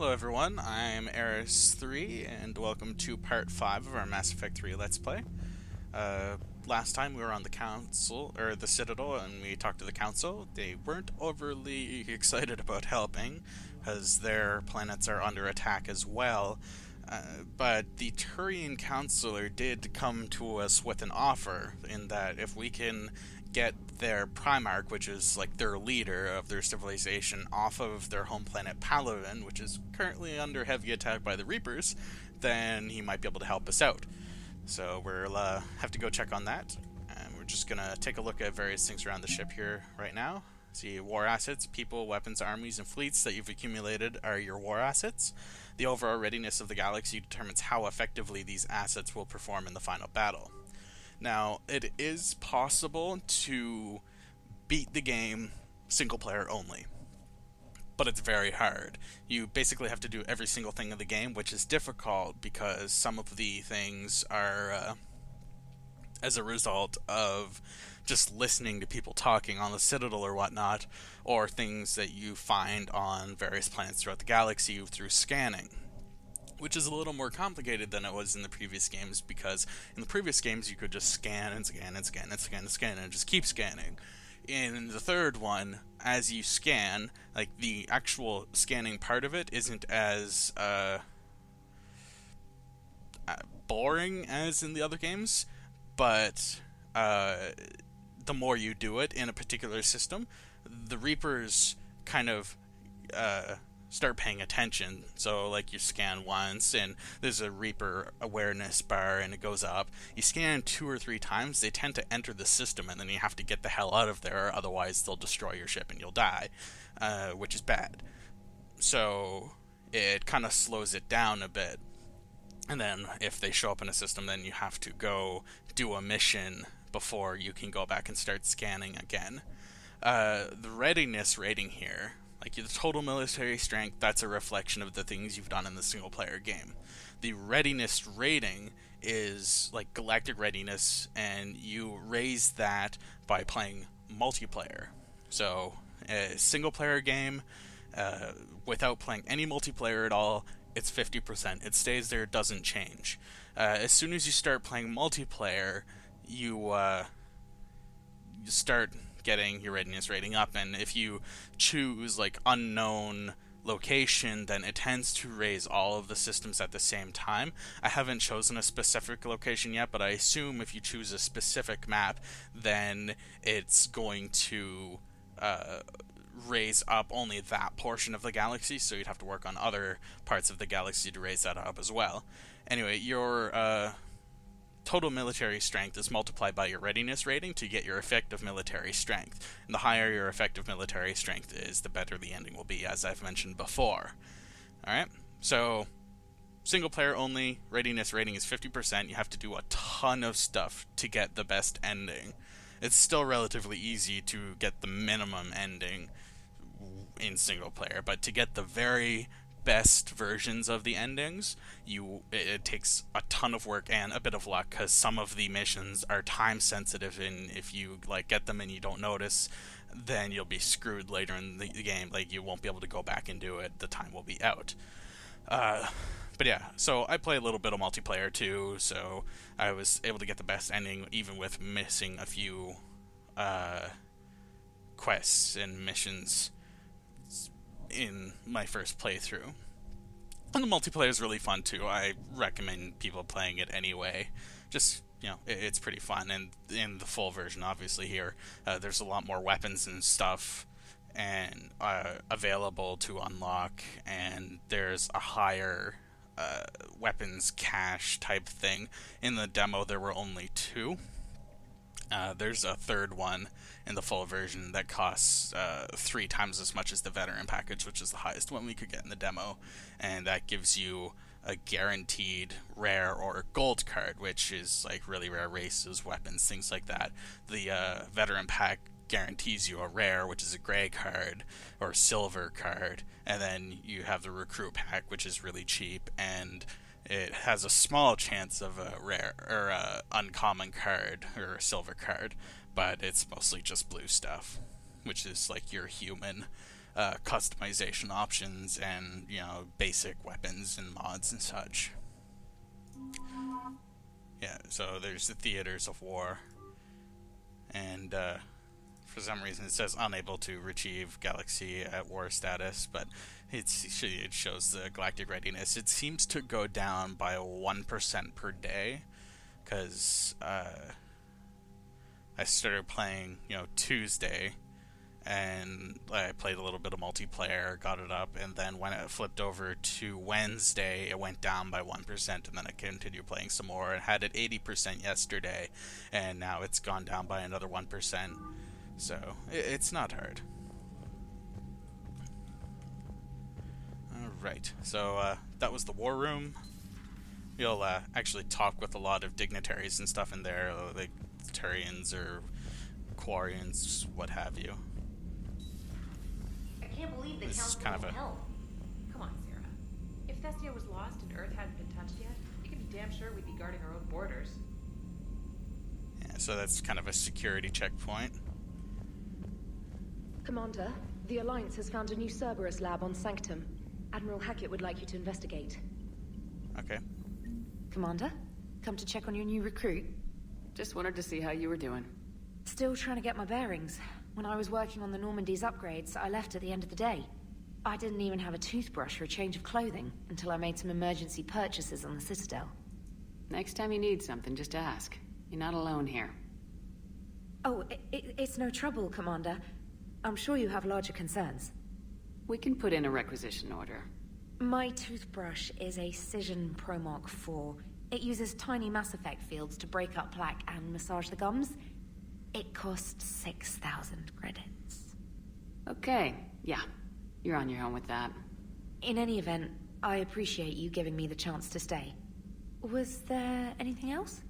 Hello everyone, I'm Eris3 and welcome to part 5 of our Mass Effect 3 Let's Play. Last time we were on the council, or the Citadel, and we talked to the council. They weren't overly excited about helping, because their planets are under attack as well. But the Turian Counselor did come to us with an offer, in that if we can get their Primarch, which is like their leader of their civilization, off of their home planet Palaven, which is currently under heavy attack by the Reapers, then he might be able to help us out. So we'll have to go check on that, and we're just gonna take a look at various things around the ship here right now. See, war assets, people, weapons, armies, and fleets that you've accumulated are your war assets. The overall readiness of the galaxy determines how effectively these assets will perform in the final battle. Now, it is possible to beat the game single player only, but it's very hard. You basically have to do every single thing in the game, which is difficult because some of the things are as a result of just listening to people talking on the Citadel or whatnot, or things that you find on various planets throughout the galaxy through scanning, which is a little more complicated than it was in the previous games, because in the previous games you could just scan and scan and scan and scan and scan and just keep scanning. In the third one, as you scan, like, the actual scanning part of it isn't as boring as in the other games, but the more you do it in a particular system, the Reapers kind of start paying attention. So, like, you scan once and there's a Reaper awareness bar and it goes up. You scan 2 or 3 times, they tend to enter the system, and then you have to get the hell out of there, otherwise they'll destroy your ship and you'll die, which is bad. So it kind of slows it down a bit. And then if they show up in a system, then you have to go do a mission before you can go back and start scanning again. The readiness rating here, like the total military strength, that's a reflection of the things you've done in the single player game. The readiness rating is like galactic readiness, and you raise that by playing multiplayer. So a single player game, without playing any multiplayer at all, it's 50%. It stays there, it doesn't change. As soon as you start playing multiplayer, you start getting your readiness rating up, and if you choose like unknown location, then it tends to raise all of the systems at the same time. I haven't chosen a specific location yet, but I assume if you choose a specific map, then it's going to raise up only that portion of the galaxy, so you'd have to work on other parts of the galaxy to raise that up as well. Anyway, your total military strength is multiplied by your readiness rating to get your effective military strength. And the higher your effective military strength is, the better the ending will be, as I've mentioned before. Alright, so single player only, readiness rating is 50%. You have to do a ton of stuff to get the best ending. It's still relatively easy to get the minimum ending in single player, but to get the very best versions of the endings, it takes a ton of work and a bit of luck, because some of the missions are time sensitive, and if you like get them and you don't notice, then you'll be screwed later in the game. Like, you won't be able to go back and do it, the time will be out. But yeah, so I play a little bit of multiplayer too, so I was able to get the best ending even with missing a few quests and missions in my first playthrough. And the multiplayer is really fun too. I recommend people playing it anyway. Just, you know, it's pretty fun. And in the full version, obviously, here, there's a lot more weapons and stuff and available to unlock, and there's a higher weapons cache type thing. In the demo, there were only 2. There's a third one in the full version that costs 3 times as much as the veteran package, which is the highest one we could get in the demo, and that gives you a guaranteed rare or gold card, which is like really rare races, weapons, things like that. The veteran pack guarantees you a rare, which is a gray card or silver card, and then you have the recruit pack, which is really cheap, and it has a small chance of a rare or a uncommon card or a silver card, but it's mostly just blue stuff, which is like your human customization options and, you know, basic weapons and mods and such. Yeah, so there's the theaters of war, and for some reason it says unable to retrieve galaxy at war status, but it shows the galactic readiness. It seems to go down by 1% per day, because I started playing, you know, Tuesday, and I played a little bit of multiplayer, got it up, and then when it flipped over to Wednesday, it went down by 1%, and then I continued playing some more. It had it 80% yesterday, and now it's gone down by another 1%, so it's not hard. Alright, so that was the war room. You'll actually talk with a lot of dignitaries and stuff in there, like Turians or Quarians, what have you. I can't believe the council kind of a help. Come on, Sarah. If Thestia was lost and Earth hadn't been touched yet, you can be damn sure we'd be guarding our own borders. Yeah, so that's kind of a security checkpoint. Commander, the Alliance has found a new Cerberus lab on Sanctum. Admiral Hackett would like you to investigate. Okay. Commander, come to check on your new recruit? Just wanted to see how you were doing. Still trying to get my bearings. When I was working on the Normandy's upgrades, I left at the end of the day. I didn't even have a toothbrush or a change of clothing until I made some emergency purchases on the Citadel. Next time you need something, just ask. You're not alone here. Oh, it's no trouble, Commander. I'm sure you have larger concerns. We can put in a requisition order. My toothbrush is a Cision Pro Mark IV. It uses tiny Mass Effect fields to break up plaque and massage the gums. It costs 6,000 credits. Okay, yeah. You're on your own with that. In any event, I appreciate you giving me the chance to stay. Was there anything else?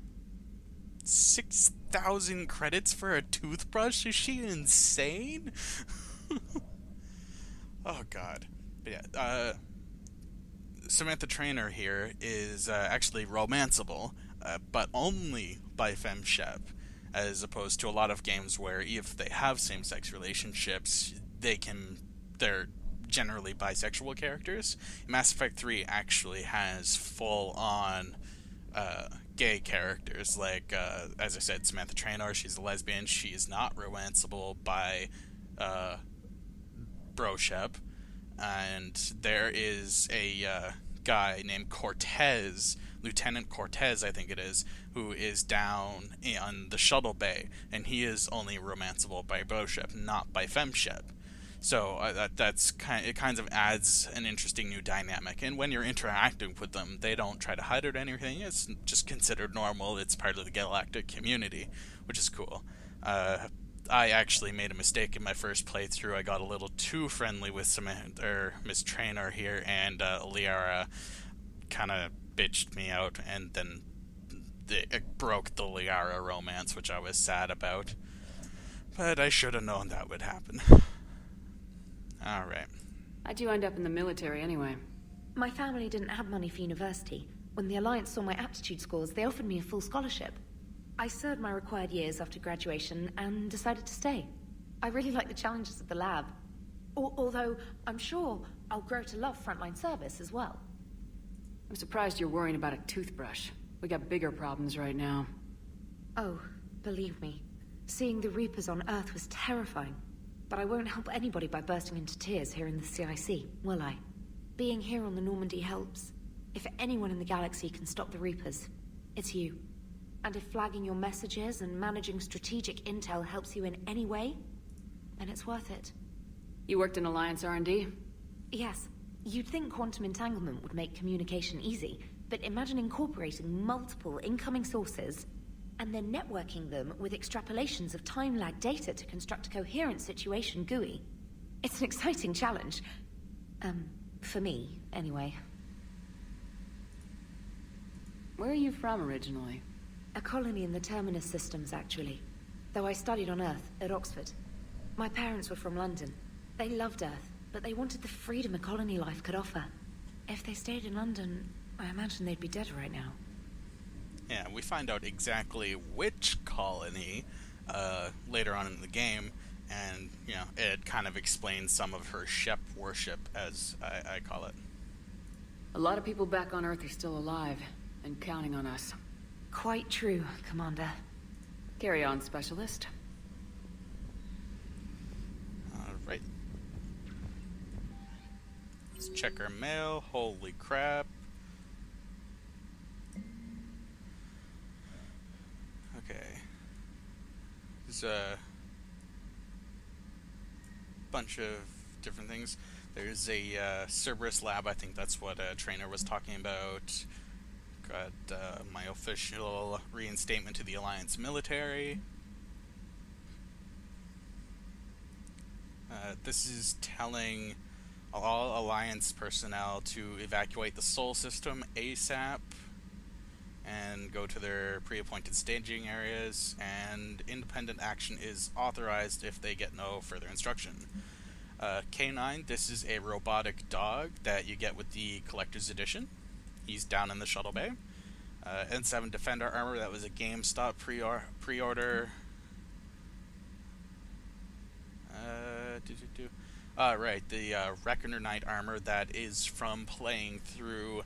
6,000 credits for a toothbrush? Is she insane? Oh god. But yeah, Samantha Trainer here is actually romanceable, but only by femshep, as opposed to a lot of games where if they have same-sex relationships, they're generally bisexual characters. Mass Effect 3 actually has full-on gay characters, like, as I said, Samantha Trainor, she's a lesbian, she is not romanceable by broshep, and there is a guy named Cortez, Lieutenant Cortez I think it is, who is down on the shuttle bay, and he is only romanceable by broshep, not by femshep. So it kind of adds an interesting new dynamic, and when you're interacting with them, they don't try to hide it or anything. It's just considered normal. It's part of the galactic community, which is cool. I actually made a mistake in my first playthrough. I got a little too friendly with Miss Trainor here, and Liara kind of bitched me out, and then it broke the Liara romance, which I was sad about. But I should have known that would happen. Alright. How'd you end up in the military anyway? My family didn't have money for university. When the Alliance saw my aptitude scores, they offered me a full scholarship. I served my required years after graduation and decided to stay. I really like the challenges of the lab. Although, I'm sure I'll grow to love frontline service as well. I'm surprised you're worrying about a toothbrush. We got bigger problems right now. Oh, believe me. Seeing the Reapers on Earth was terrifying. But I won't help anybody by bursting into tears here in the CIC, will I? Being here on the Normandy helps. If anyone in the galaxy can stop the Reapers, it's you. And if flagging your messages and managing strategic intel helps you in any way, then it's worth it. You worked in Alliance R&D? Yes. You'd think quantum entanglement would make communication easy, but imagine incorporating multiple incoming sources and then networking them with extrapolations of time-lag data to construct a coherent situation GUI. It's an exciting challenge. For me, anyway. Where are you from originally? A colony in the Terminus systems, actually. Though I studied on Earth, at Oxford. My parents were from London. They loved Earth, but they wanted the freedom a colony life could offer. If they stayed in London, I imagine they'd be dead right now. Yeah, we find out exactly which colony later on in the game, And, you know, it kind of explains some of her ship worship, as I call it. A lot of people back on Earth are still alive, and counting on us. Quite true, Commander. Carry on, Specialist. Alright. Let's check our mail. Holy crap. Okay. There's a bunch of different things. There's a Cerberus lab, I think that's what Trainer was talking about. Got my official reinstatement to the Alliance military. This is telling all Alliance personnel to evacuate the Sol system ASAP and go to their pre-appointed staging areas, and independent action is authorized if they get no further instruction. K9, this is a robotic dog that you get with the Collector's Edition. He's down in the shuttle bay. N7 Defender armor, that was a GameStop pre-order. Right, the Reckoner Knight armor, that is from playing through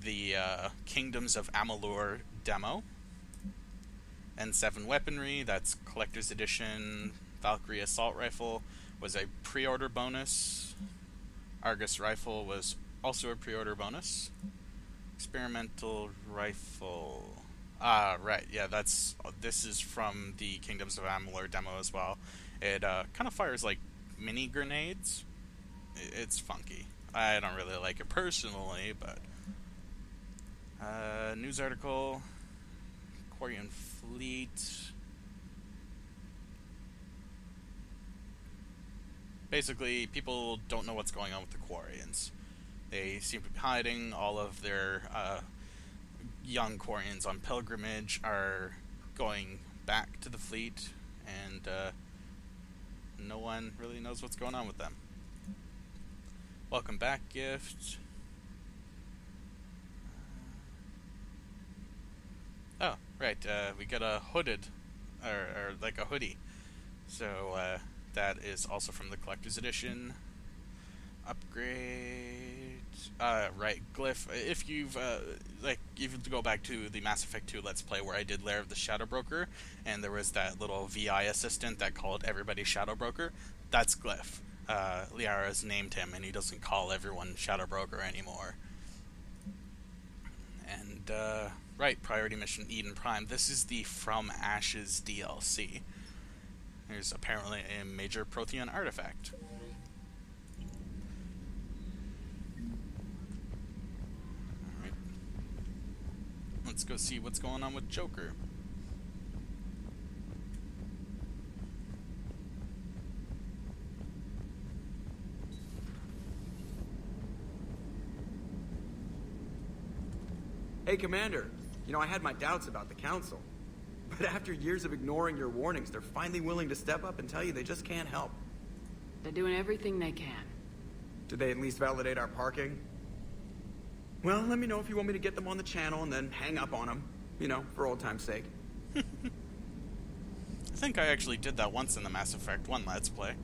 the Kingdoms of Amalur demo. N7 Weaponry, that's Collector's Edition. Valkyrie Assault Rifle was a pre-order bonus. Argus Rifle was also a pre-order bonus. Experimental Rifle. Right, yeah, this is from the Kingdoms of Amalur demo as well. It kind of fires like mini grenades. It's funky. I don't really like it personally, but news article, Quarian Fleet. Basically, people don't know what's going on with the Quarians. They seem to be hiding. All of their young Quarians on pilgrimage are going back to the fleet, and no one really knows what's going on with them. Welcome back gift. Oh, right, we got a hooded, or like a hoodie. So, that is also from the Collector's Edition. Upgrade. Right, Glyph. If you've, you have to go back to the Mass Effect 2 Let's Play where I did Lair of the Shadow Broker, and there was that little VI assistant that called everybody Shadow Broker. That's Glyph. Liara's named him, and he doesn't call everyone Shadow Broker anymore. And, right, Priority Mission Eden Prime. This is the From Ashes DLC. There's apparently a major Prothean artifact. Alright. Let's go see what's going on with Joker. Hey, Commander. You know, I had my doubts about the Council. But after years of ignoring your warnings, they're finally willing to step up and tell you they just can't help. They're doing everything they can. Did they at least validate our parking? Well, let me know if you want me to get them on the channel and then hang up on them. You know, for old time's sake. I think I actually did that once in the Mass Effect 1 Let's Play.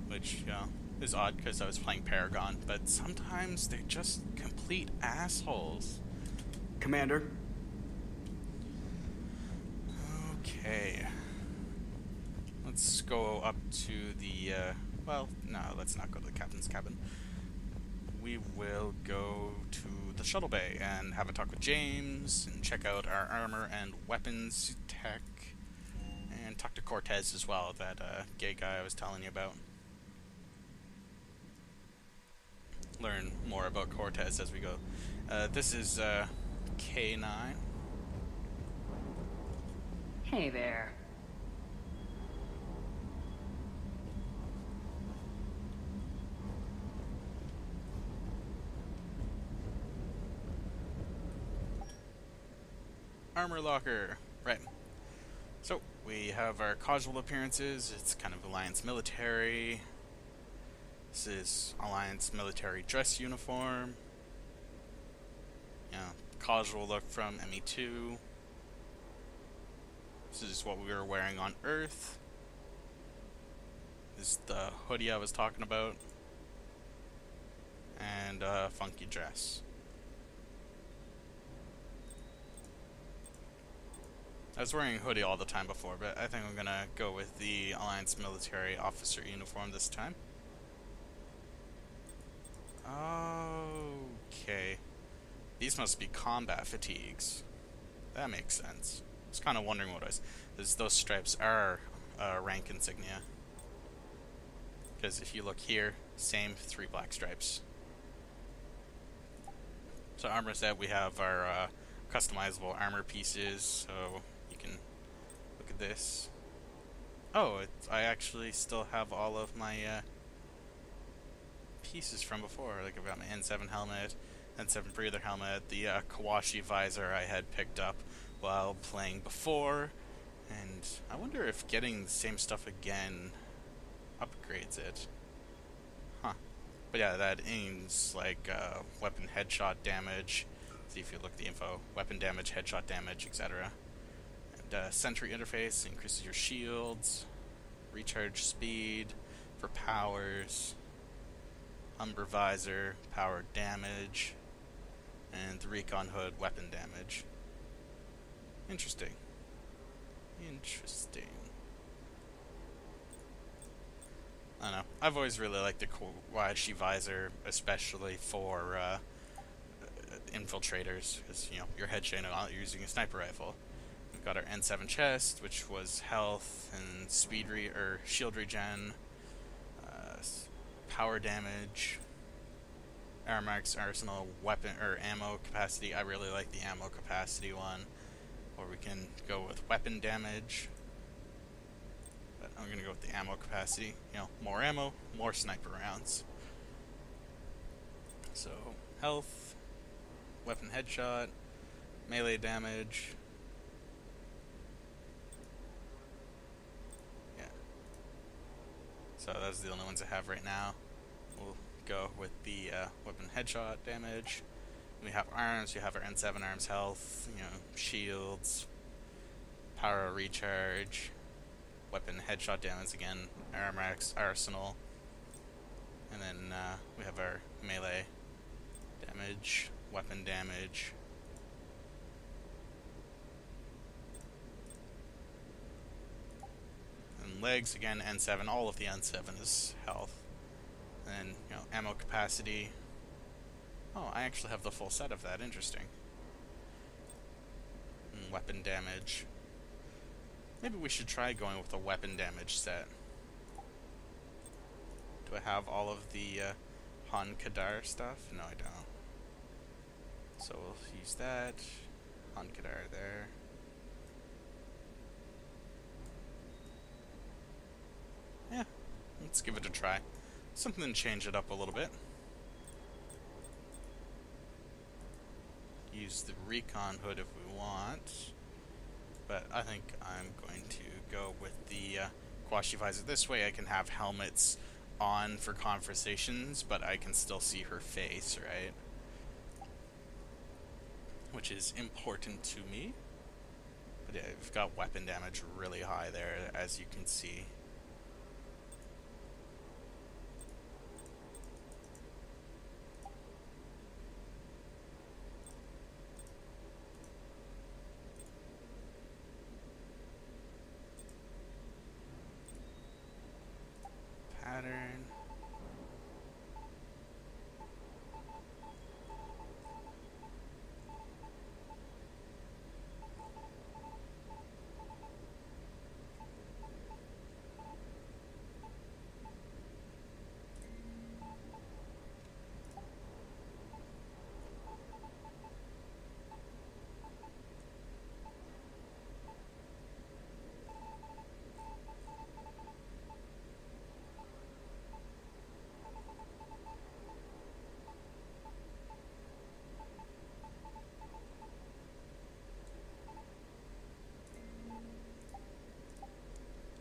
Which, you know, is odd because I was playing Paragon. But sometimes they're just complete assholes. Commander? Okay. Let's go up to the, well, no, let's not go to the captain's cabin. We will go to the shuttle bay and have a talk with James and check out our armor and weapons tech. And talk to Cortez as well, that gay guy I was telling you about. Learn more about Cortez as we go. This is K9. Hey there. Armor locker. Right. So, we have our casual appearances. It's kind of Alliance military. This is Alliance military dress uniform. Yeah, casual look from ME2. This is what we were wearing on Earth. is the hoodie I was talking about, and a funky dress. I was wearing a hoodie all the time before, but I think I'm gonna go with the Alliance military officer uniform this time. Okay. These must be combat fatigues. That makes sense. I was kind of wondering what it was. Those stripes are rank insignia. Because if you look here, same 3 black stripes. So armor set, we have our customizable armor pieces, so you can look at this. Oh, I actually still have all of my pieces from before. Like I've got my N7 helmet, N7 breather helmet, the Kawashi visor I had picked up while playing before, and I wonder if getting the same stuff again upgrades it. Huh. But yeah, that aims like weapon headshot damage. See if you look at the info. Weapon damage, headshot damage, etc. And sentry interface increases your shields, recharge speed for powers, Umber visor, power damage, and the recon hood, weapon damage. Interesting. Interesting. I don't know. I've always really liked the Kawashi visor, especially for infiltrators, because you know you're headshotting while you're using a sniper rifle. We've got our N7 chest, which was health and shield regen, power damage, Aramark's arsenal, weapon or ammo capacity. I really like the ammo capacity one, or we can go with weapon damage. But I'm gonna go with the ammo capacity. You know, more ammo, more sniper rounds. So health, weapon headshot, melee damage. Yeah. So those are the only ones I have right now. We'll go with the weapon headshot damage. We have arms. You have our N7 arms health. You know, shields, power recharge, weapon headshot damage again. Aramark's arsenal, and then we have our melee damage, weapon damage. And legs again. N7. All of the N7 is health. And, you know, ammo capacity. Oh, I actually have the full set of that. Interesting. And weapon damage. Maybe we should try going with a weapon damage set. Do I have all of the Han Kadar stuff? No, I don't. So we'll use that. Han Kadar there. Yeah, let's give it a try. Something to change it up a little bit. Use the recon hood if we want, but I think I'm going to go with the Kawashi visor. This way I can have helmets on for conversations, but I can still see her face, right? Which is important to me. But yeah, we've got weapon damage really high there, as you can see. Pattern.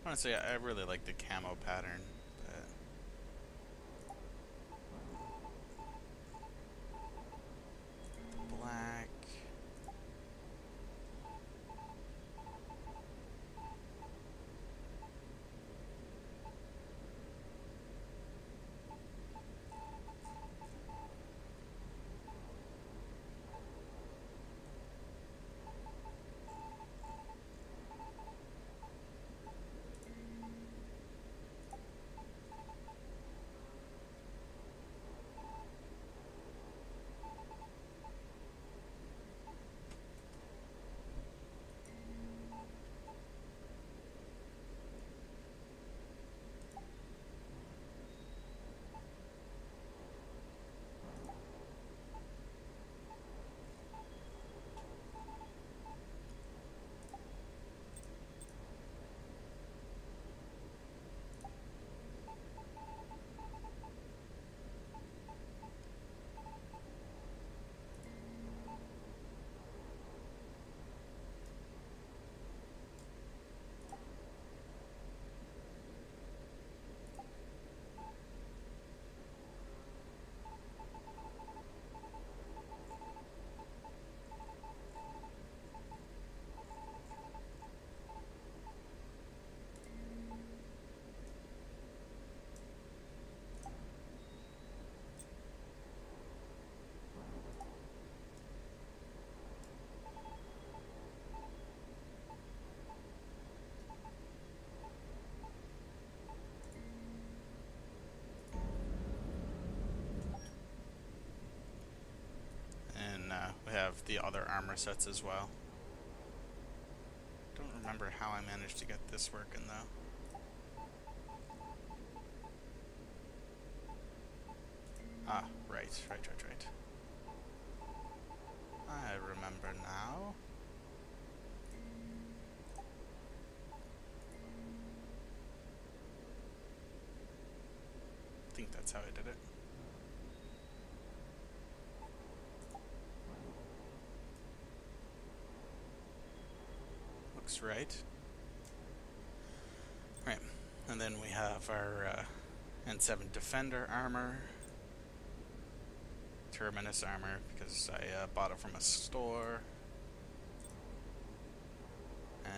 Honestly, I really like the camo pattern, but black. of the other armor sets as well. Don't remember how I managed to get this working though. Ah, right. I remember now. I think that's how I did it. Looks right. Right, and then we have our N7 Defender armor. Terminus armor, because I bought it from a store.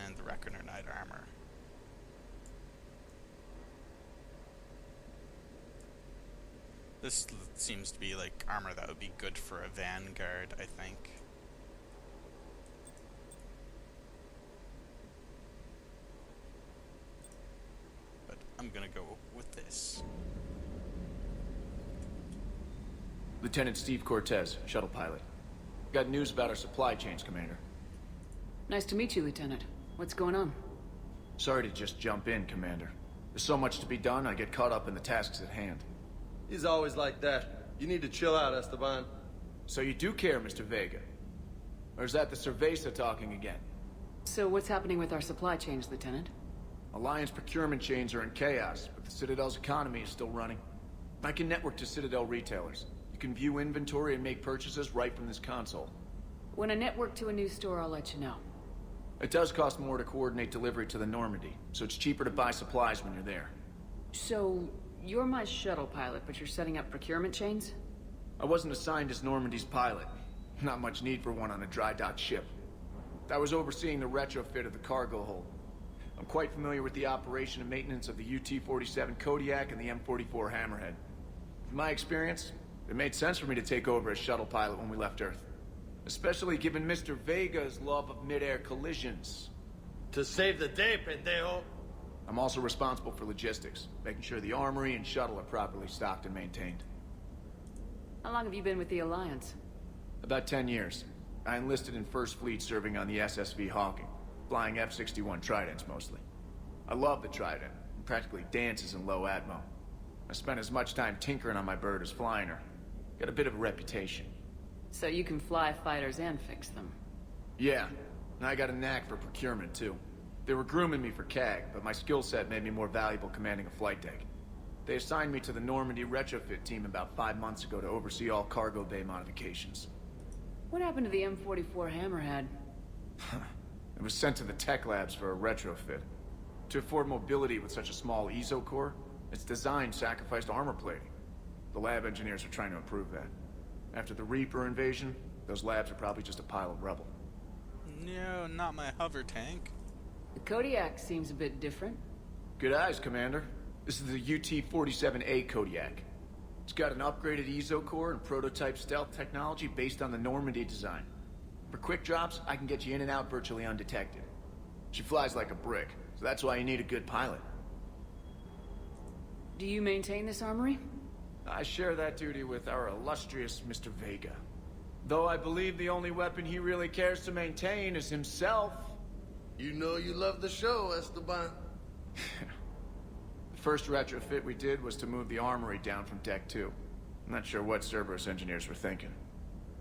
And the Reckoner Knight armor. This seems to be like armor that would be good for a Vanguard, I think. But I'm gonna go with this. Lieutenant Steve Cortez, shuttle pilot. Got news about our supply chains, Commander. Nice to meet you, Lieutenant. What's going on? Sorry to just jump in, Commander. There's so much to be done, I get caught up in the tasks at hand. He's always like that. You need to chill out, Esteban. So you do care, Mr. Vega? Or is that the Cerveza talking again? So what's happening with our supply chains, Lieutenant? Alliance procurement chains are in chaos, but the Citadel's economy is still running. I can network to Citadel retailers. You can view inventory and make purchases right from this console. When I network to a new store, I'll let you know. It does cost more to coordinate delivery to the Normandy, so it's cheaper to buy supplies when you're there. So, you're my shuttle pilot, but you're setting up procurement chains? I wasn't assigned as Normandy's pilot. Not much need for one on a dry dock ship. I was overseeing the retrofit of the cargo hold. I'm quite familiar with the operation and maintenance of the UT-47 Kodiak and the M44 Hammerhead. From my experience, it made sense for me to take over as shuttle pilot when we left Earth. Especially given Mr. Vega's love of mid-air collisions. To save the day, pendejo. I'm also responsible for logistics, making sure the armory and shuttle are properly stocked and maintained. How long have you been with the Alliance? About 10 years. I enlisted in First Fleet serving on the SSV Hawking, flying F-61 Tridents mostly. I love the Trident, and practically dances in low atmo. I spent as much time tinkering on my bird as flying her. Got a bit of a reputation. So you can fly fighters and fix them? Yeah, and I got a knack for procurement too. They were grooming me for CAG, but my skill set made me more valuable commanding a flight deck. They assigned me to the Normandy retrofit team about 5 months ago to oversee all cargo bay modifications. What happened to the M44 Hammerhead? It was sent to the tech labs for a retrofit. To afford mobility with such a small ESO core, its design sacrificed armor plating. The lab engineers are trying to improve that. After the Reaper invasion, those labs are probably just a pile of rubble. No, not my hover tank. The Kodiak seems a bit different. Good eyes, Commander. This is the UT-47A Kodiak. It's got an upgraded ESO core and prototype stealth technology based on the Normandy design. For quick drops, I can get you in and out virtually undetected. She flies like a brick, so that's why you need a good pilot. Do you maintain this armory? I share that duty with our illustrious Mr. Vega. Though I believe the only weapon he really cares to maintain is himself. You know you love the show, Esteban. The first retrofit we did was to move the armory down from Deck 2. I'm not sure what Cerberus engineers were thinking.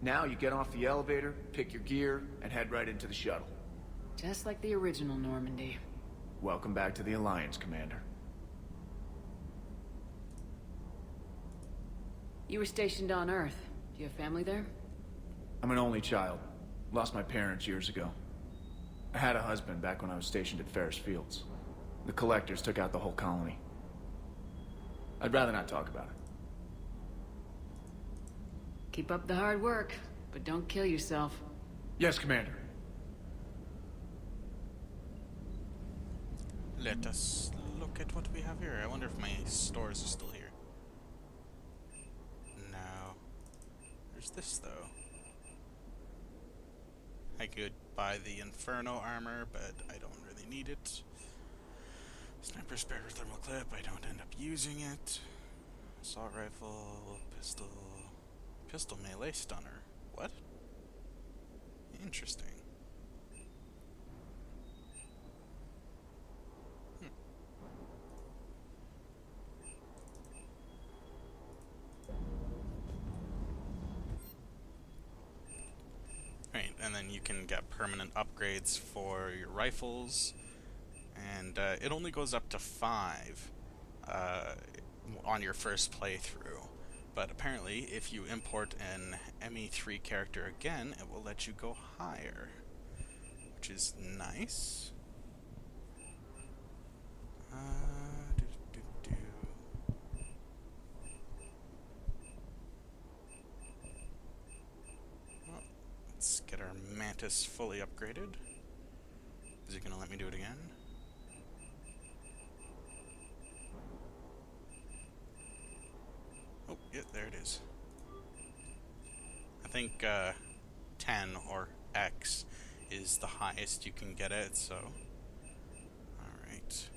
Now you get off the elevator, pick your gear, and head right into the shuttle. Just like the original Normandy. Welcome back to the Alliance, Commander. You were stationed on Earth. Do you have family there? I'm an only child. Lost my parents years ago. I had a husband back when I was stationed at Ferris Fields. The Collectors took out the whole colony. I'd rather not talk about it. Keep up the hard work, but don't kill yourself. Yes, Commander. Let us look at what we have here. I wonder if my stores are still here. No. There's this, though. I could buy the Inferno armor, but I don't really need it. Sniper spare thermal clip, I don't end up using it. Assault rifle, pistol... Pistol melee stunner. What? Interesting. Right, and then you can get permanent upgrades for your rifles, and it only goes up to 5 on your first playthrough. But apparently, if you import an ME3 character again, it will let you go higher, which is nice. Well, let's get our Mantis fully upgraded. Is he gonna let me do it again? Oh, yeah, there it is. I think 10 or X is the highest you can get it, so... Alright.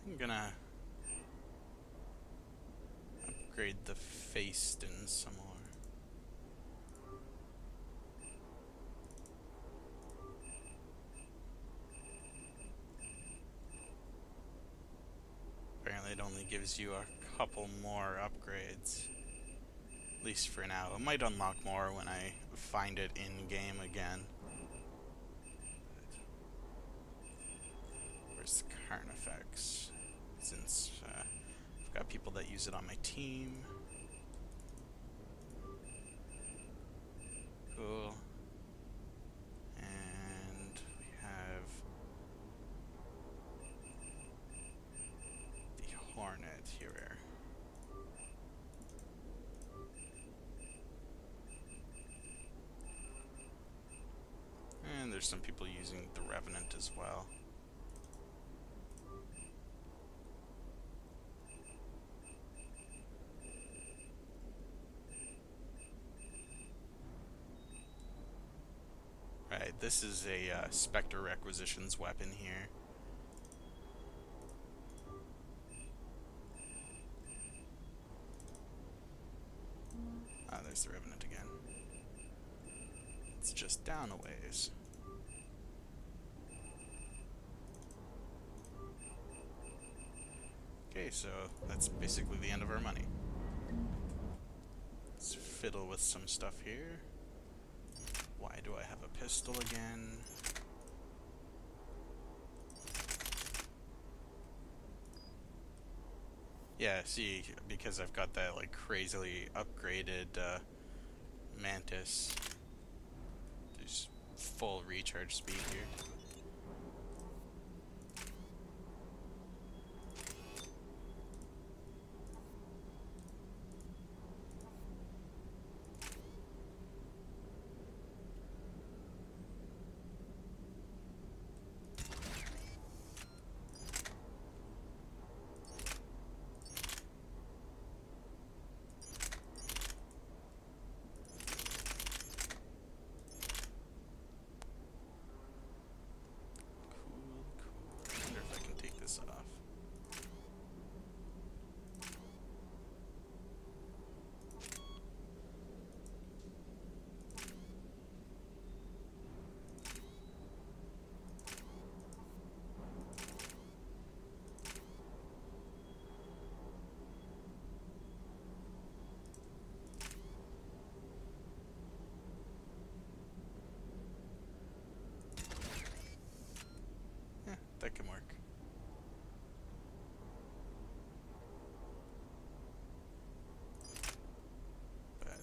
I'm gonna upgrade the Faceden some more. Apparently it only gives you a couple more upgrades. At least for now. It might unlock more when I find it in-game again. Where's the Carnifex? Since I've got people that use it on my team. Cool. And we have the Hornet here. And there's some people using the Revenant as well. Right, this is a Spectre Requisitions weapon here. Ah, there's the Revenant again. It's just down a ways. Okay, so that's basically the end of our money. Let's fiddle with some stuff here. Why do I have a pistol again? Yeah, see, because I've got that like crazily upgraded Mantis. There's full recharge speed here. That can work. But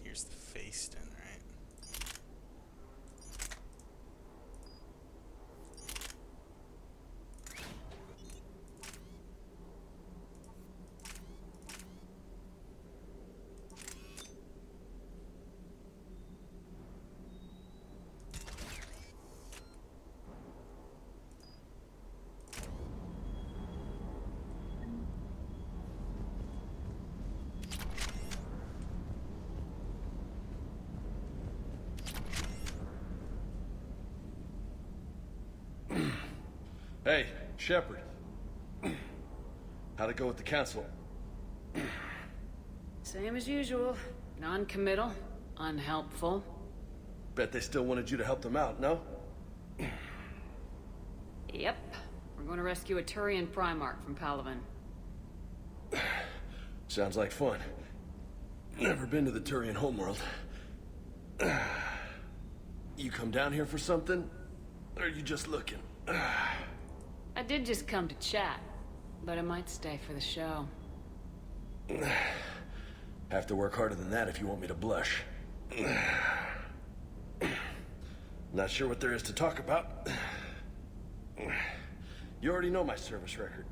here's the Faceden, right? Hey, Shepard. How'd it go with the council? Same as usual. Non-committal, unhelpful. Bet they still wanted you to help them out, no? Yep. We're going to rescue a Turian Primarch from Palaven. Sounds like fun. Never been to the Turian homeworld. You come down here for something? Or are you just looking? I did just come to chat, but I might stay for the show. Have to work harder than that if you want me to blush. Not sure what there is to talk about. You already know my service record.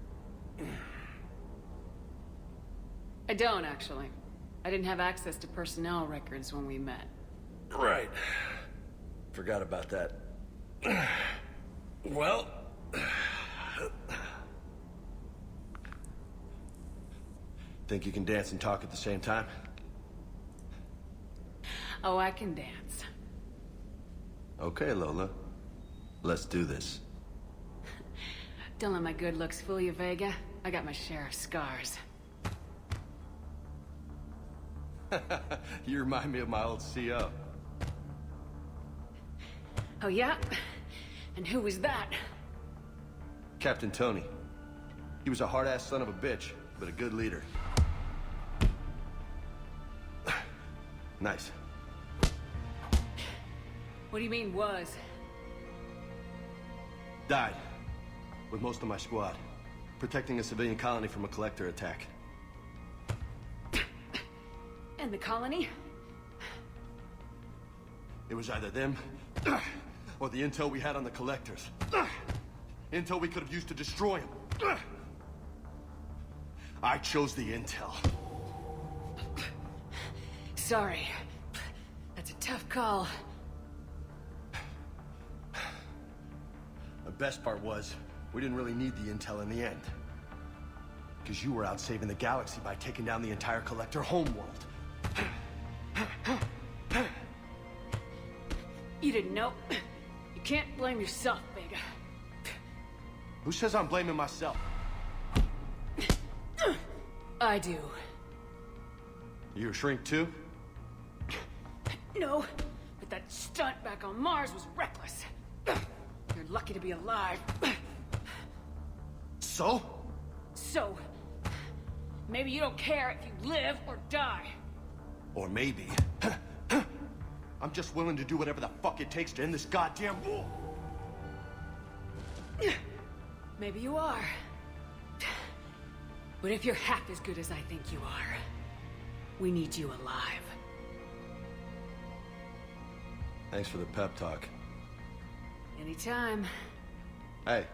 I don't, actually. I didn't have access to personnel records when we met. Right. Forgot about that. Well... Think you can dance and talk at the same time? Oh, I can dance. Okay, Lola. Let's do this. Don't let my good looks fool you, Vega. I got my share of scars. You remind me of my old CO. Oh, yeah? And who was that? Captain Tony. He was a hard-ass son of a bitch, but a good leader. Nice. What do you mean, was? Died. With most of my squad. Protecting a civilian colony from a collector attack. And the colony? It was either them, or the intel we had on the collectors. Intel we could have used to destroy them. I chose the intel. Sorry. That's a tough call. The best part was, we didn't really need the intel in the end. Because you were out saving the galaxy by taking down the entire collector homeworld. You didn't know. You can't blame yourself, Vega. Who says I'm blaming myself? I do. You a shrink too? No, but that stunt back on Mars was reckless. You're lucky to be alive. So? So, maybe you don't care if you live or die. Or maybe... I'm just willing to do whatever the fuck it takes to end this goddamn war. Maybe you are. But if you're half as good as I think you are, we need you alive. Thanks for the pep talk. Anytime. Hey.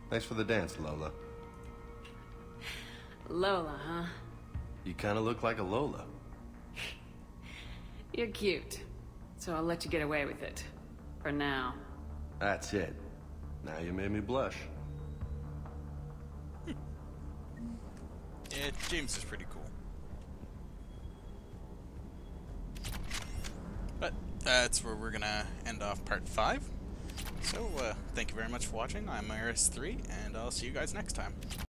Thanks for the dance, Lola. Lola, huh? You kinda look like a Lola. You're cute. So I'll let you get away with it. For now. That's it. Now you made me blush. Yeah, James is pretty cool. But that's where we're gonna end off part 5. So, thank you very much for watching. I'm Iris3, and I'll see you guys next time.